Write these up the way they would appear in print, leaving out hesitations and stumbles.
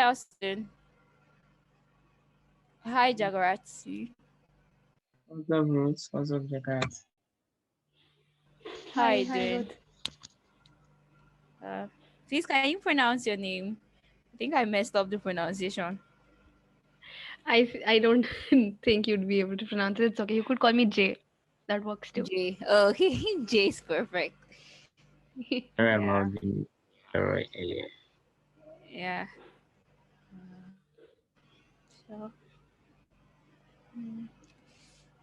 Austin. Hi, Jagaratsu. What's up, Roots? What's up, Jakarta? How Hi, you hi doing? Ruth. Uh, Please, can you pronounce your name? I think I messed up the pronunciation. I don't think you'd be able to pronounce it. It's okay. You could call me Jay. That works too. J. Oh, okay, J is perfect. Sorry Yeah, about the error earlier. yeah.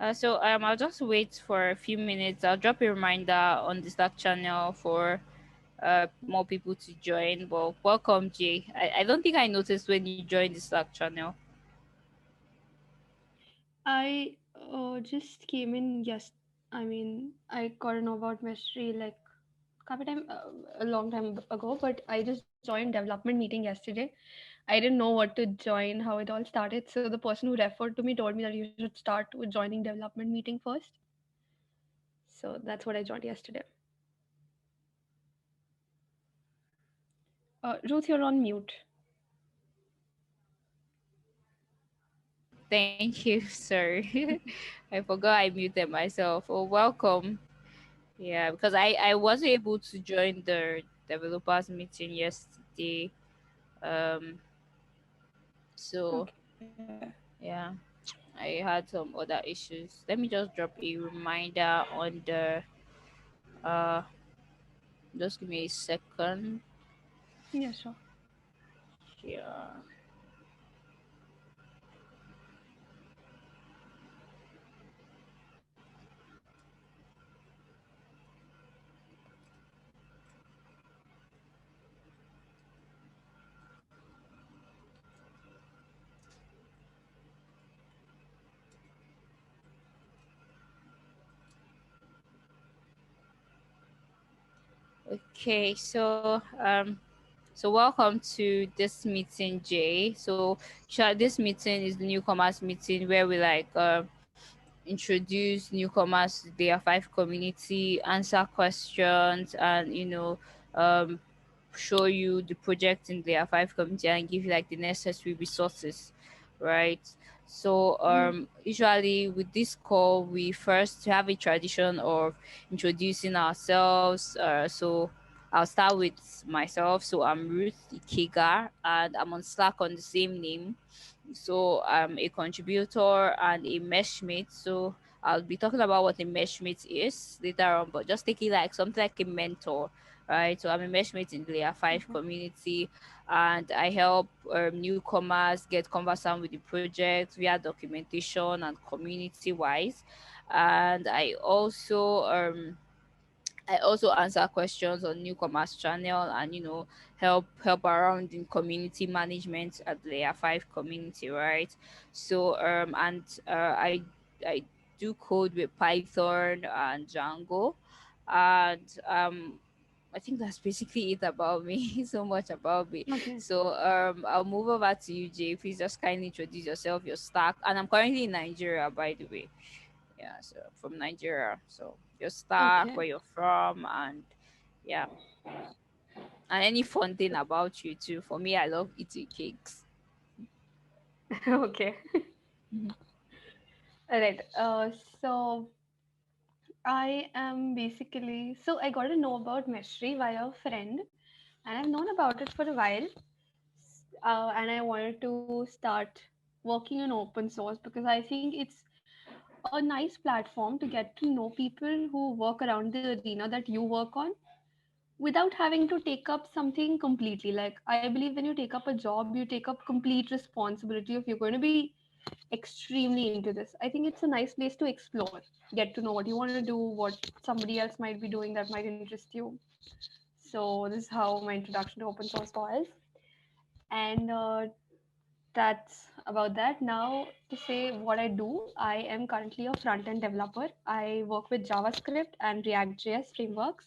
So, I'll just wait for a few minutes. I'll drop a reminder on the Slack channel for more people to join. Well, welcome, Jay. I don't think I noticed when you joined the Slack channel. I just came in. Yes, I mean I got to know about mystery like couple time a long time ago, but I just joined development meeting yesterday. I didn't know what to join, how it all started. So the person who referred to me told me that you should start with joining development meeting first. So that's what I joined yesterday. Ruth, you're on mute. Thank you, sir. I forgot I muted myself. Oh, welcome. Yeah, because I wasn't able to join the developers meeting yesterday. Um, so Okay. yeah, I had some other issues. Let me just drop a reminder on the uh. Just give me a second. Yeah, sure. Yeah. Okay. So welcome to this meeting, Jay. So, this meeting is the newcomers meeting where we introduce newcomers to their five community, answer questions, and show you the project in their five community and give you like the necessary resources, right? So usually with this call we first have a tradition of introducing ourselves. So I'll start with myself. So I'm Ruth Ikiga and I'm on Slack on the same name. So I'm a contributor and a meshmate. So I'll be talking about what a meshmate is later on, but just take it like something like a mentor, right? So I'm a meshmate in the Layer 5 community, and I help newcomers get conversant with the project via documentation and community wise. And I also answer questions on newcomers channel and help around in community management at Layer 5 community, right? So and I do code with Python and Django, and I think that's basically it about me. So much about me. Okay. So I'll move over to you, Jay. Please just kindly introduce yourself, your stack, and I'm currently in Nigeria, by the way. Yeah, so from Nigeria. So your stack, Okay. where you're from, and yeah, and any fun thing about you too. For me, I love eating cakes. Okay. Mhm. All right. So I am basically I got to know about Meshri via a friend, and I've known about it for a while. And I wanted to start working on open source because I think it's a nice platform to get to know people who work around the arena that you work on without having to take up something completely. Like, I believe when you take up a job, you take up complete responsibility if you're going to be extremely into this. I think it's a nice place to explore, get to know what you want to do, what somebody else might be doing that might interest you. So this is how my introduction to open source was, and that's about that. Now to say what I do, I am currently a front end developer. I work with JavaScript and React.js frameworks.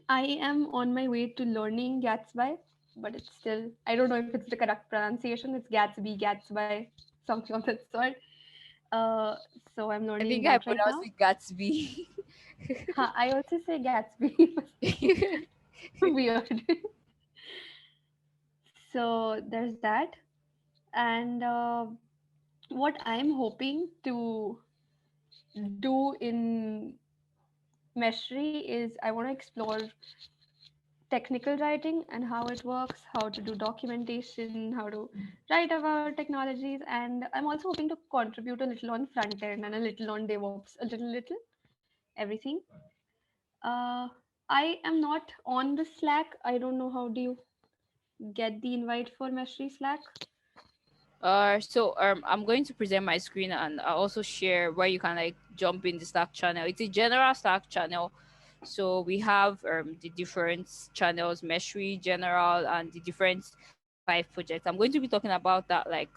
I am on my way to learning Gatsby, but it's still, I don't know if it's the correct pronunciation. It's Gatsby, Gatsby, something of that sort. Uh, so I'm I learning think I that right pronounced now. it Gatsby. I also say Gatsby. Weird. So there's that. And what I'm hoping to do in Meshri is I want to explore technical writing and how it works, how to do documentation, how to write about technologies, and I'm also hoping to contribute a little on front end and a little on DevOps, a little, everything. Uh, I am not on the Slack. I don't know how do you get the invite for Meshri Slack. I'm going to present my screen and I'll also share where you can like jump in the Slack channel. It's a general Slack channel. So we have the different channels, Meshri, General, and the different five projects. I'm going to be talking about that like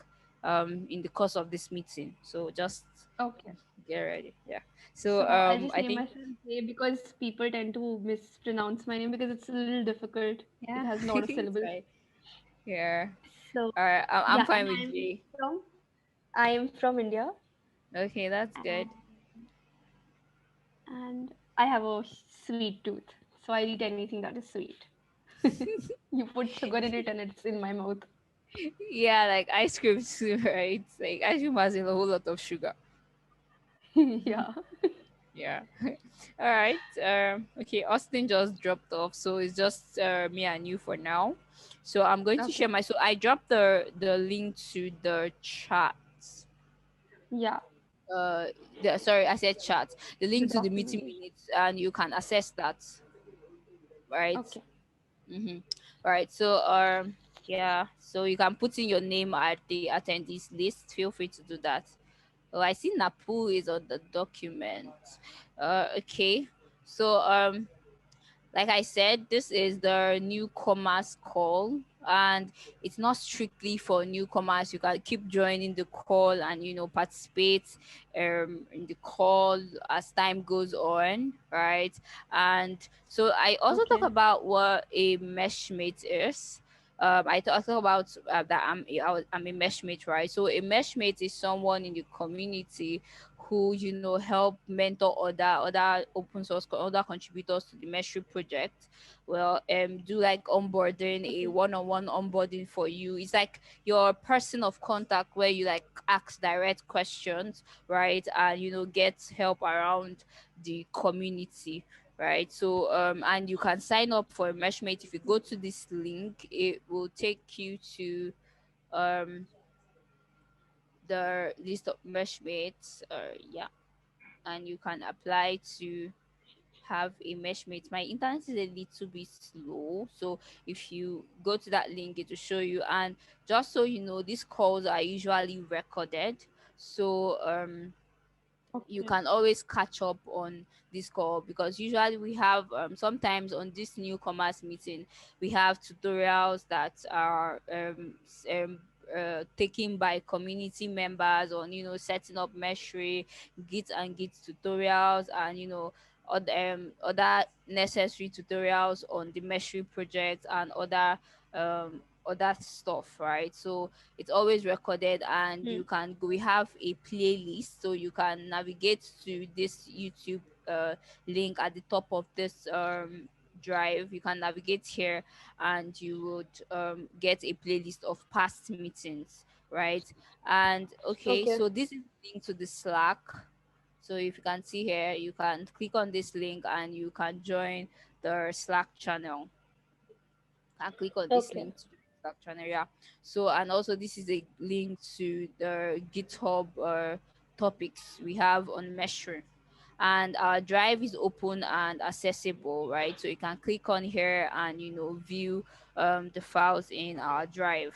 in the course of this meeting. So just Okay. get ready. Yeah. So So I'll just I name think myself Jay because people tend to mispronounce my name because it's a little difficult. It yeah, has a lot of it's syllables. right. Yeah. So All right. I'm yeah, and fine with J. I am from India, Okay, that's good. and I have a sweet tooth, so I'll eat anything that is sweet. You put sugar in it, and it's in my mouth. Yeah, like ice cream too, right? Like ice cream has a whole lot of sugar. Yeah. Yeah. All right. Okay, Austin just dropped off, so it's just me and you for now. So I'm going to Okay. share my. So I dropped the link to the chat. Yeah. Uh, sorry, I said chat. The The link to the meeting documentation. minutes, and you can access that. Right. Okay. Mm-hmm. All right. So yeah. So you can put in your name at the attendees list. Feel free to do that. Oh, I see Napu is on the document. Okay. So like I said, this is the newcomers call, and it's not strictly for newcomers. You can keep joining the call and participate in the call as time goes on, right? And so I also talk Okay. about what a meshmate is. I talk about that I'm a meshmate, right? So a meshmate is someone in the community who help mentor other open source other contributors to the Mesh project. Well, do like onboarding, a Okay. one-on-one onboarding for you. It's like your person of contact where you like ask direct questions, right? And get help around the community, right? So and you can sign up for a meshmate. If you go to this link, it will take you to um the list of meshmates. Yeah, and you can apply to have a meshmate. My internet is a little bit slow, so if you go to that link, it will show you. And just so you know, these calls are usually recorded, so you Okay. can always catch up on this call, because usually we have sometimes on this newcomers meeting we have tutorials that are taken by community members on setting up Meshry, Git and Git tutorials, and other necessary tutorials on the Meshry project and other stuff, right? So it's always recorded, and Hmm. we have a playlist, so you can navigate to this YouTube link at the top of this drive. You can navigate here, and you would get a playlist of past meetings, right? And okay, Okay. so this is linked to the Slack. So if you can see here, you can click on this link and you can join the Slack channel, and click on this Okay. link to the Slack channel. Yeah. So, and also this is a link to the GitHub topics we have on Measure. And our drive is open and accessible, right? So you can click on here and view the files in our drive.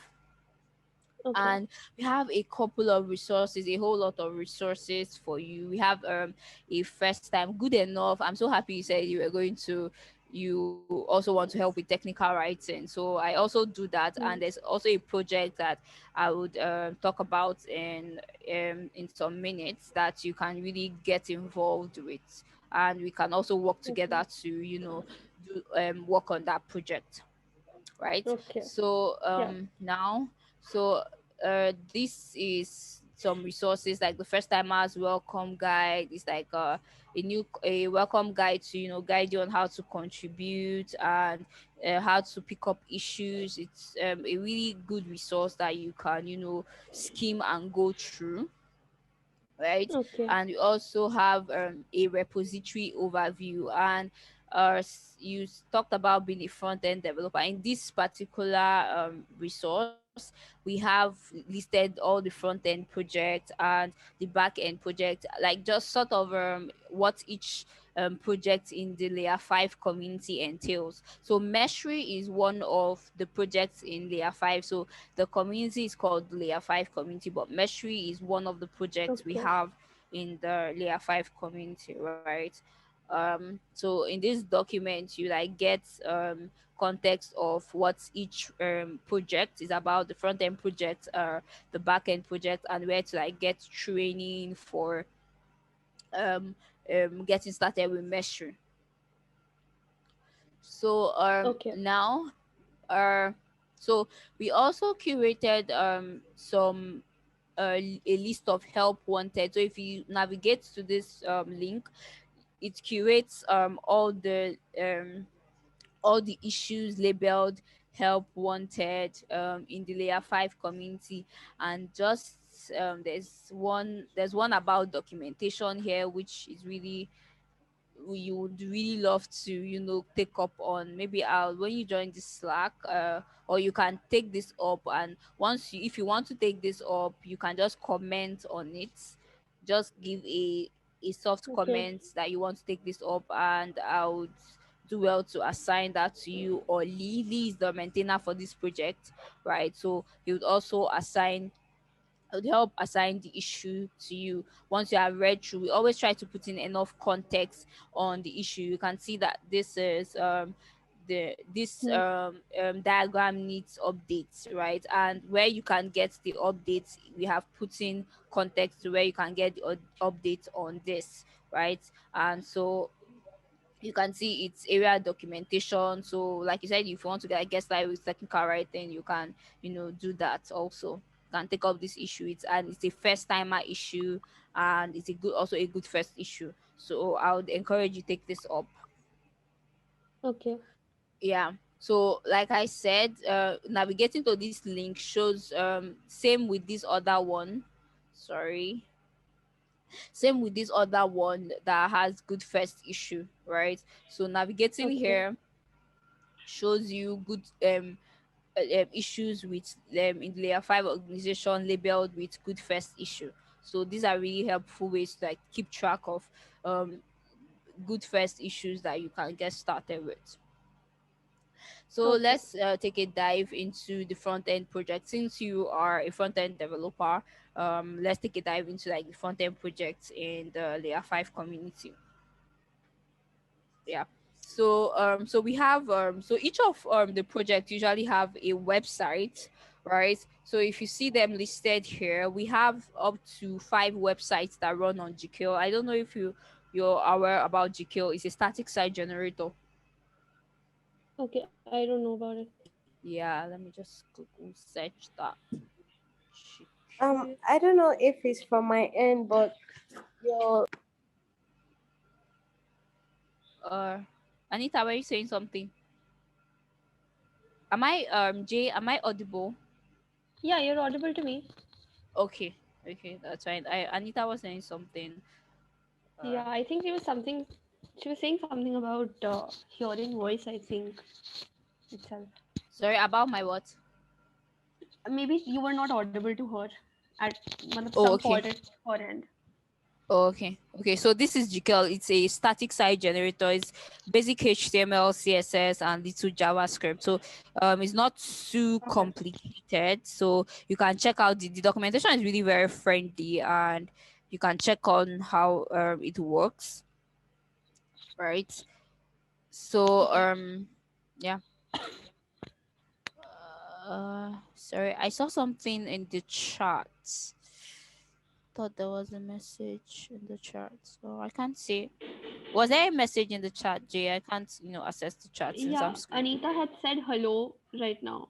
Okay. And we have a couple of resources, a whole lot of resources for you. We have a first time good enough. I'm so happy you said you also want to help with technical writing, so I also do that. And Hmm. there's also a project that I would talk about in some minutes that you can really get involved with, and we can also work Okay. together to do work on that project, right? Okay. So Yeah. now, so this is some resources like the first timers welcome guide. It's like a welcome guide to guide you on how to contribute and how to pick up issues. It's a really good resource that you can skim and go through, right? Okay. And we also have a repository overview. And talked about being a front end developer. In this particular resource, we have listed all the front end projects and the back end project, like just sort of what each project in the layer 5 community entails. So Meshery is one of the projects in layer 5. So the community is called Layer 5 community, but Meshery is one of the projects we Okay. have in the Layer 5 community, right? So in this document, you like get context of what each project is about, the front end project, the back end project, and where to like get training for um, getting started with Meshery. So Okay. now uh so we also curated a list of help wanted. So if you navigate to this link, it curates all the issues labeled help wanted in the layer 5 community. And just there's one about documentation here, which is really you would really love to take up on. Maybe I'll when you join the Slack, or you can take this up, and once if you want to take this up, you can just comment on it. Just give a soft Okay. comment that you want to take this up, and I would do well to assign that to you. Or Lee is the maintainer for this project, right? So he would also assign it would help assign the issue to you. Once you have read through, we always try to put in enough context on the issue. You can see that this is the this Hmm. diagram needs updates, right? And where you can get the updates, we have put in context to where you can get the updates on this, right? And so you can see it's area documentation. So like you said, if you want to get started with technical writing, you can do that also. You can take up this issue. It's a first timer issue, and it's a good first issue. So I would encourage you take this up. Okay. Yeah. So like I said, navigating to this link shows same with this other one. Sorry. Same with this other one that has good first issue, right? So navigating Okay. here shows you good issues with in the layer 5 organization labeled with good first issue. So these are really helpful ways to like keep track of um good first issues that you can get started with. So Okay. let's take a dive into the front end project. Since you are a front end developer, let's take a dive into like the front end projects in the layer 5 community. Yeah. So we have so each of the project usually have a website, right? So if you see them listed here, we have up to 5 websites that run on GKL. I don't know if you're aware about GKL. It's a static site generator. Okay. I don't know about it. Yeah, let me just Google search that. I don't know if it's from my end, but your uh Anita, were you saying something? Am I audible? Yeah, you're audible to me. Okay, okay, that's fine. Anita was saying something. uh Yeah, I think she was something. She was saying something about hearing voice. I think itself. Sorry, about my what? Maybe you were not audible to her at Oh, some okay. point at her end. Oh, okay. Okay. So this is GKL. It's a static site generator. It's basic HTML, CSS, and little JavaScript. So it's not too Okay. complicated. So you can check out the documentation is really very friendly, and you can check on how it works, right? So Okay. yeah. Sorry, I saw something in the chat. Thought there was a message in the chat, so I can't see. Was there a message in the chat, Jay? I can't, access the chat since I'm Yeah, screen. Anita had said hello right now.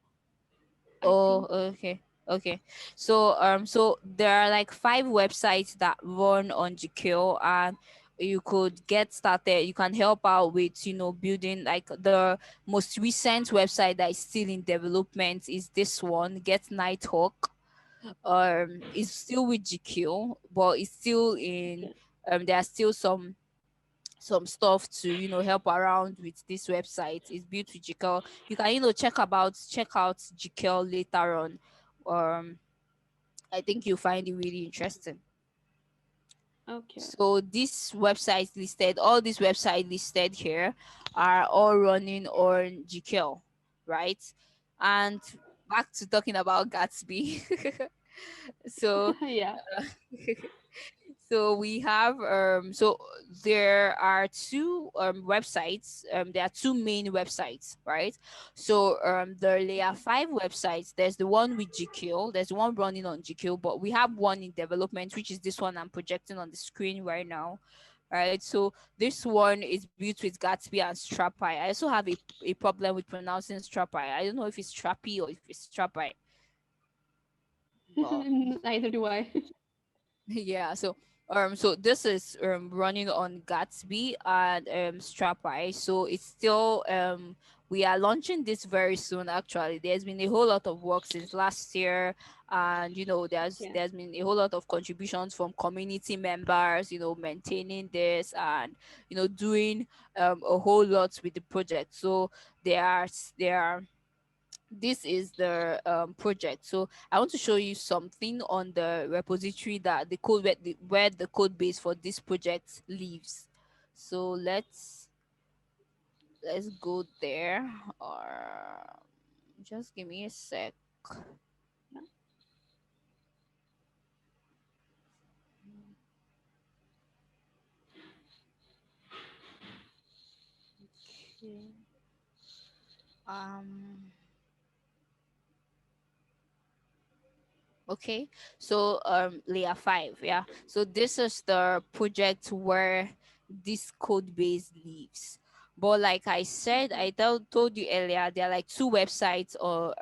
I Oh, think. okay. Okay. So there are like five websites that run on GQ, and you could get started. You can help out with, building. Like the most recent website that is still in development is this one, Get Nighthawk. It's still with GQ, but it's still in Okay. there are still some stuff to help around with this website. It's built with GQ. You can check out GQ later on. um I think you'll find it really interesting. Okay. So all these websites listed here are all running on GQ, right? And back to talking about Gatsby. so Yeah. uh, So we have there are two websites. There are two main websites, right? So the Layer Okay. 5 websites, there's the one with GQ, there's one running on GQ, but we have one in development, which is this one I'm projecting on the screen right now. Right. So this one is built with Gatsby and Strapi. I also have a problem with pronouncing Strapi. I don't know if it's Strappy or if it's Strapi. But Neither do I. yeah, so this is running on Gatsby and Strapi. So it's still we are launching this very soon actually. There's been a whole lot of work since last year, and there's Yeah. there's been a whole lot of contributions from community members, maintaining this and doing a whole lot with the project. So there are this is the project. So I want to show you something on the repository that the code where the code base for this project lives. So let's go there, or just give me a sec. Yeah. Okay. um Okay, so layer 5, yeah. So this is the project where this code base lives. But like I said, Okay. I told you earlier, there are like two websites or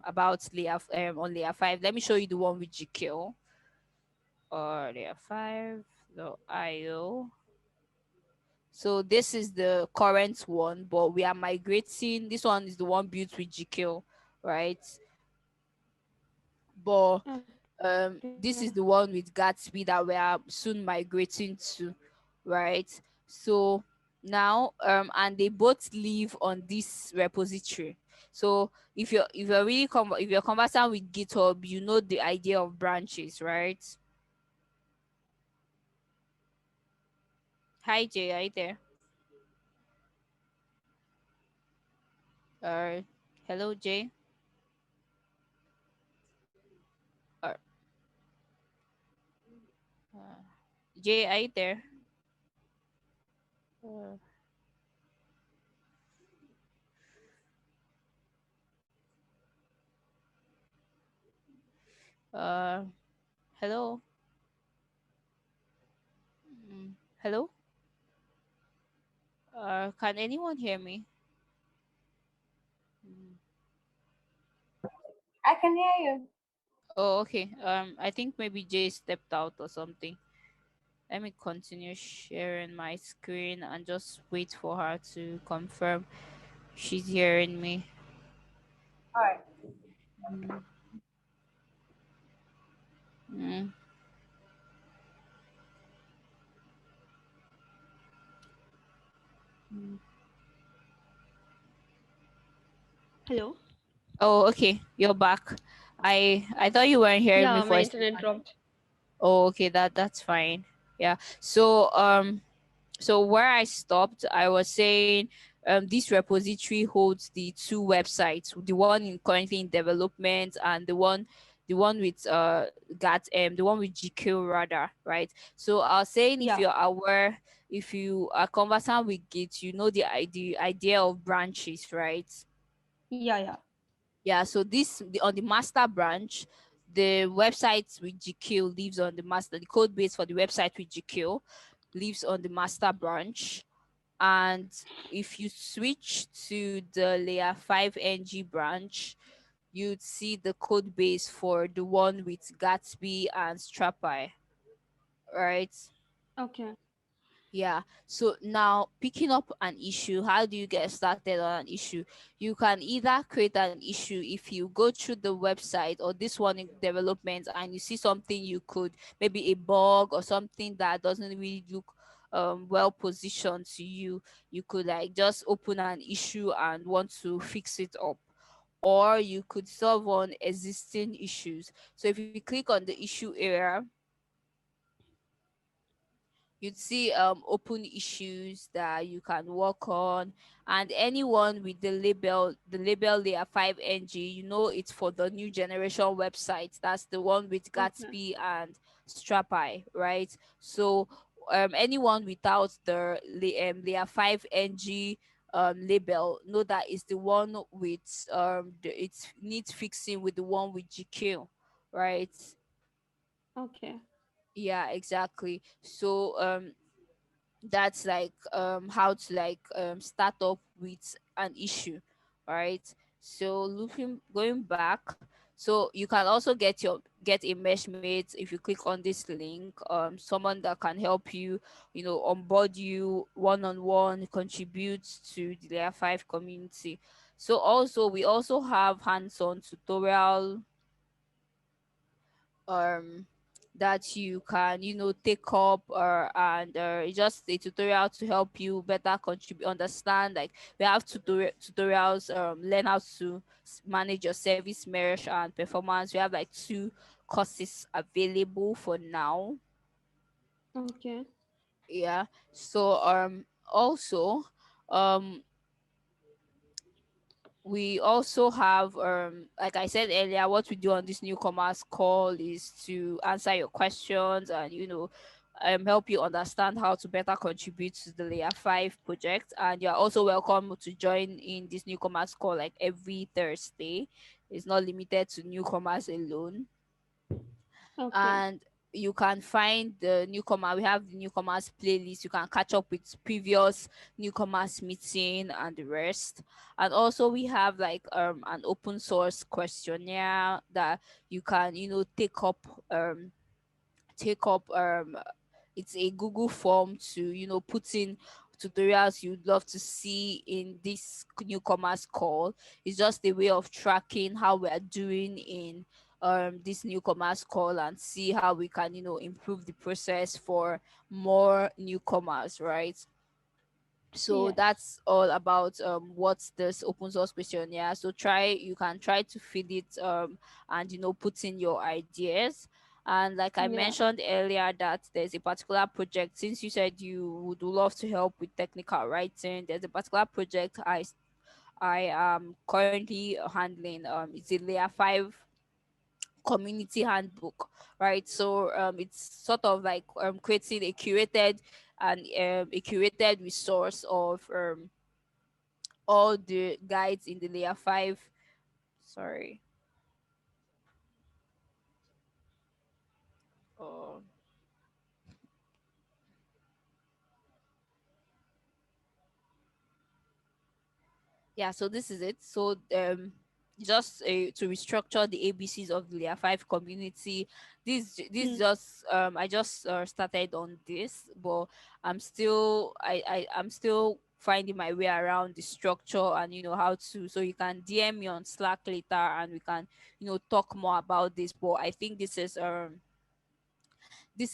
about on layer 5. Let me show you the one with GQ or layer 5.io. So this is the current one, but we are migrating. This one is the one built with GQ, right? But Okay. this is the one with Gatsby that we are soon migrating to, right? So now and they both live on this repository. So if you're conversant with GitHub, you know the idea of branches, right? Hi Jay, are you there? uh Hello Jay. uh, uh Jay, are you there? uh, uh Hello. Hello. Can anyone hear me? Mm. I can hear you. Oh, okay. I think maybe Jay stepped out or something. Let me continue sharing my screen and just wait for her to confirm she's hearing me. All right. Mm, mm, mm. Hello. Oh, okay. You're back. I thought you weren't hearing me Yeah, for my a internet second. dropped. Oh, okay. That's fine. Yeah. So where I stopped, I was saying this repository holds the two websites, the one currently in development and the one with the one with GQ rather, right? So I was saying if Yeah. you're aware, if you are conversant with Git, you know the idea of branches, right? Yeah. Yeah. Yeah, so on the master branch, the website with GQ lives on the code base for the website with GQ lives on the master branch. And if you switch to the layer 5 ng branch, you'd see the code base for the one with Gatsby and Strapi, right? Okay. Yeah. So now picking up an issue, how do you get started on an issue? You can either create an issue if you go through the website or this one in development and you see something you could, maybe a bug or something that doesn't really look well positioned to you. You could like just open an issue and want to fix it up, or you could solve on existing issues. So if you click on the issue area, you'd see open issues that you can work on, and anyone with the label layer 5 ng, it's for the new generation website. That's the one with Okay. Gatsby and Strapi, right? So anyone without the layer 5 ng label, know that is the one with it needs fixing with the one with GQ, right? Okay. Yeah, exactly. So that's like how to like start up with an issue, right? So looking going back, so you can also get a mesh mate if you click on this link, someone that can help you, onboard you one-on-one, contribute to the layer 5 community. So also we also have hands-on tutorial um that you can take up, and it's just a tutorial to help you better contribute, understand. Like we have tutorials, learn how to manage your service mesh and performance. We have like two courses available for now. Okay. Yeah. So also um we also have, like I said earlier, what we do on this newcomers call is to answer your questions and help you understand how to better contribute to the layer 5 project. And you're also welcome to join in this newcomers call like every Thursday. It's not limited to newcomers alone. Okay. And you can find the newcomer. We have the newcomers playlist. You can catch up with previous newcomers meeting and the rest. And also we have like an open source questionnaire that you can um take up it's a Google form to put in tutorials you'd love to see in this newcomers call. It's just a way of tracking how we are doing in this newcomers call, and see how we can improve the process for more newcomers, right? So Yes. that's all about what's this open source questionnaire. So you can try to fill it, and put in your ideas. And like I Yeah. mentioned earlier, that there's a particular project, since you said you would love to help with technical writing, there's a particular project I am currently handling. It's a layer 5 community handbook, right? So it's sort of like creating a curated resource of all the guides in the layer 5. Sorry. Oh, yeah, so this is it. So just to restructure the ABCs of the layer 5 community. This Hmm. just I just started on this, but I'm still finding my way around the structure, and how to. So you can DM me on Slack later, and we can talk more about this. But I think this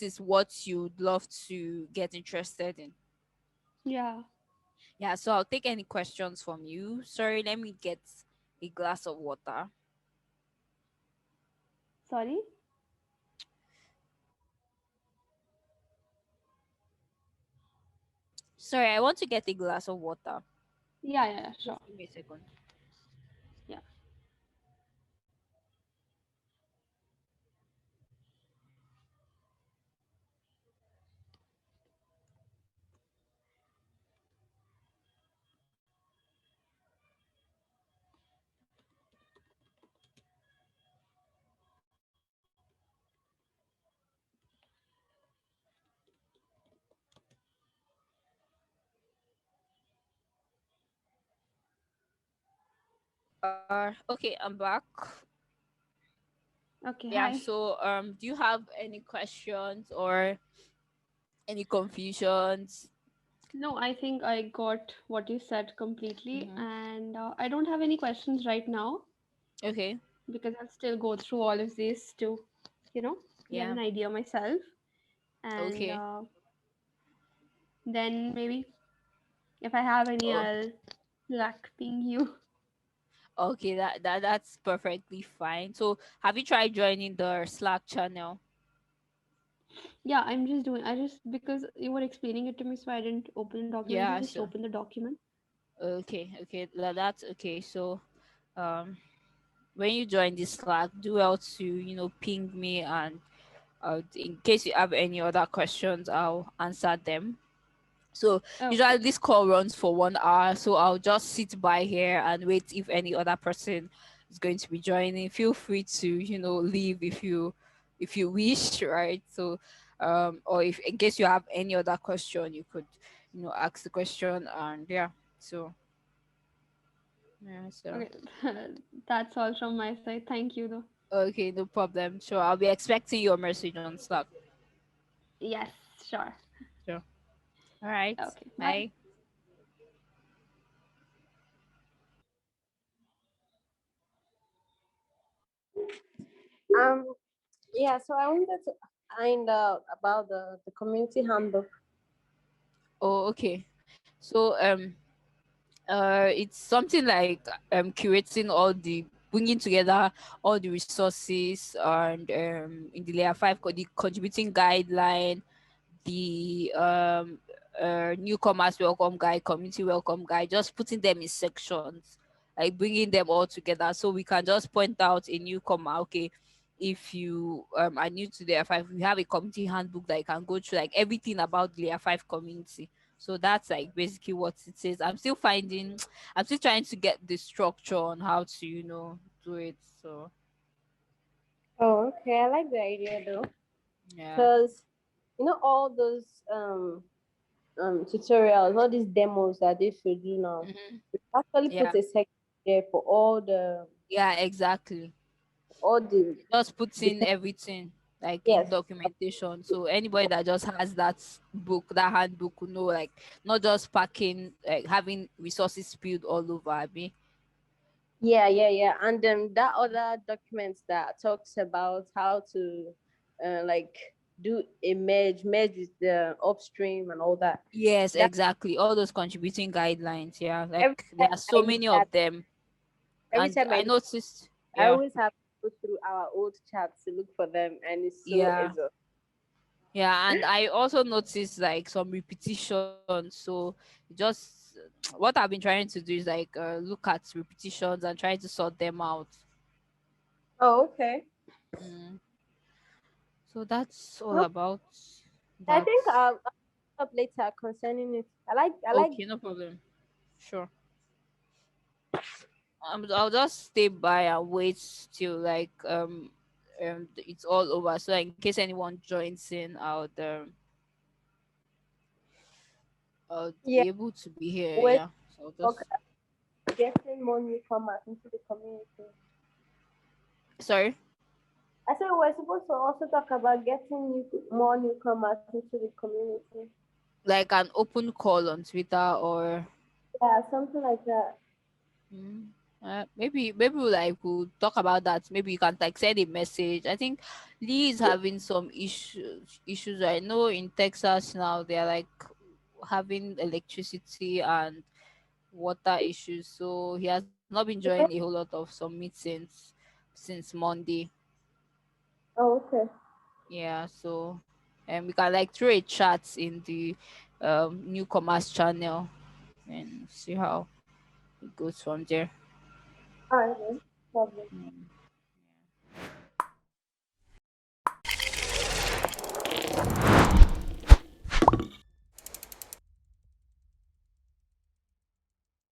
is what you'd love to get interested in. Yeah. Yeah, so I'll take any questions from you. Sorry, let me get a glass of water. Sorry. Sorry, I want to get a glass of water. Yeah. Yeah. Yeah, sure. Just give me a second. Yeah. Okay, I'm back. Okay, Yeah, hi. so do you have any questions or any confusions? No, I think I got what you said completely, Mm-hmm. and I don't have any questions right now Okay. because I'll still go through all of this to, you know, get Yeah. an idea myself, and Okay. then maybe if I have any, Oh, I'll like ping you. okay, that's perfectly fine. So have you tried joining the Slack channel? Yeah, I'm just doing. I just because you were explaining it to me, so I didn't open the document. I Yeah, just so opened the document. okay, okay, that's okay. So um when you join the Slack, do well to, ping me, and in case you have any other questions, I'll answer them. So usually Okay. this call runs for 1 hour, so I'll just sit by here and wait if any other person is going to be joining. Feel free to, leave if you wish, right? So or if in case you have any other question, you could, ask the question, and yeah. So yeah, so Okay. That's all from my side. Thank you, though. okay, no problem. Sure, I'll be expecting your message on Slack. Yes, sure. Sure. All right. Okay. Bye. Bye. Um, yeah, so I wanted to find out about the community handbook. Oh, okay. So it's something like curating all the bringing together all the resources, and in the layer 5 the contributing guideline, the newcomers welcome guide, community welcome guide, just putting them in sections, like bringing them all together so we can just point out a newcomer. Okay, if you are new to the layer 5, we have a community handbook that you can go through, like everything about the layer 5 community. So that's like basically what it is. I'm still finding I'm still trying to get the structure on how to, do it. So Oh, okay. I like the idea though, yeah. because all those tutorials, all these demos that they should do now. Hmm. We actually put Yeah. a section there for Yeah, exactly. all the Just put in depend. everything like in Yes, documentation, so anybody that just has that book, that handbook, will know, like not just packing, like having resources spilled all over, Abi. yeah, yeah, yeah. And that other document that talks about how to like do a merge with the upstream and all that. Yes, That exactly, all those contributing guidelines. Yeah, like every there time are so I need many that, of them. every And time I I need, noticed, I yeah. always have to go through our old chats to look for them, and it's so Yeah. exhausting. Yeah, and I also noticed like some repetition. So just what I've been trying to do is like look at repetitions and try to sort them out. Oh, okay. Mm. So that's all No, about I that. think I'll up later concerning it. I like. Okay, no problem. Sure. I'll just stay by and wait till like it's all over. So in case anyone joins in, I'll Yeah, be able to be here. we're Yeah. So I'll talk- just getting more newcomers into the community. sorry. I said we're supposed to also talk about getting more newcomers into the community. Like an open call on Twitter, or Yeah, something like that. mm, maybe we'll talk about that. Maybe you can like send a message. I think Lee is having some issues. I know in Texas now they're like having electricity and water issues, so he has not been joining a whole lot of some meetings since Monday. Oh, okay. Yeah, so we can like throw a chat in the newcomers channel and see how it goes from there. All right then. Problem.